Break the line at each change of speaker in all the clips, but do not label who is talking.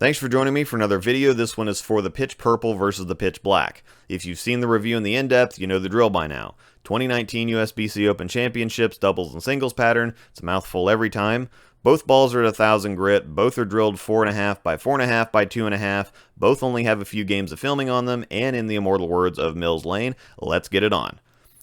Thanks for joining me for another video. This one is for the pitch purple versus the pitch black. If you've seen the review in the in-depth, you know the drill by now. 2019 USBC Open Championships, doubles and singles pattern. It's a mouthful every time. Both balls are at 1,000 grit. Both are drilled 4.5 by 4.5 by 2.5. Both only have a few games of filming on them, and in the immortal words of Mills Lane, let's get it on.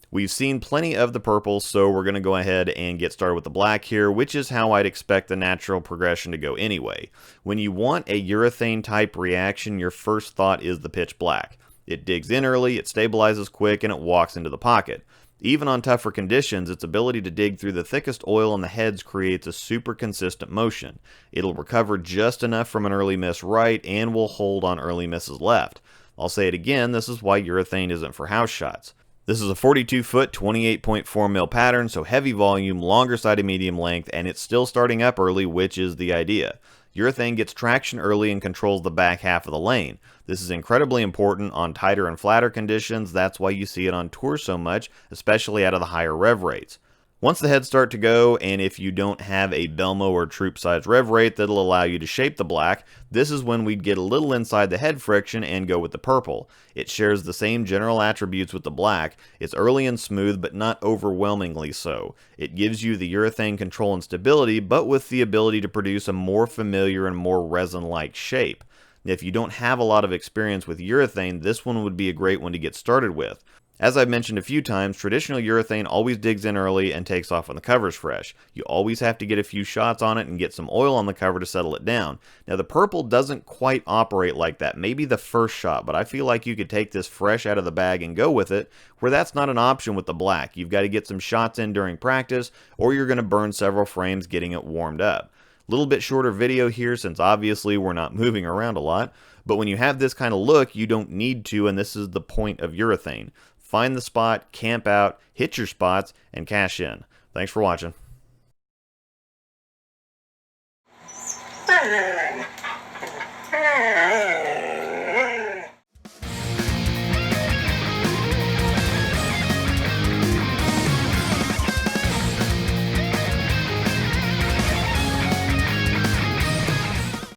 We've seen plenty of the purple, so we're going to go ahead and get started with the black here, which is how I'd expect the natural progression to go anyway. When you want a urethane type reaction, your first thought is the pitch black. It digs in early, it stabilizes quick, and it walks into the pocket. Even on tougher conditions, its ability to dig through the thickest oil in the heads creates a super consistent motion. It'll recover just enough from an early miss right and will hold on early misses left. I'll say it again, this is why urethane isn't for house shots. This is a 42-foot, 28.4 mil pattern, so heavy volume, longer sided medium length, and it's still starting up early, which is the idea. Urethane gets traction early and controls the back half of the lane. This is incredibly important on tighter and flatter conditions. That's why you see it on tour so much, especially out of the higher rev rates. Once the heads start to go, and if you don't have a Belmo or troop size rev rate that'll allow you to shape the black, this is when we'd get a little inside the head friction and go with the purple. It shares the same general attributes with the black. It's early and smooth, but not overwhelmingly so. It gives you the urethane control and stability, but with the ability to produce a more familiar and more resin-like shape. If you don't have a lot of experience with urethane, this one would be a great one to get started with. As I've mentioned a few times, traditional urethane always digs in early and takes off when the cover's fresh. You always have to get a few shots on it and get some oil on the cover to settle it down. Now the purple doesn't quite operate like that, maybe the first shot, but I feel like you could take this fresh out of the bag and go with it, where that's not an option with the black. You've got to get some shots in during practice, or you're going to burn several frames getting it warmed up. Little bit shorter video here since obviously we're not moving around a lot, but when you have this kind of look, you don't need to, and this is the point of urethane. Find the spot, camp out, hit your spots, and cash in. Thanks for watching.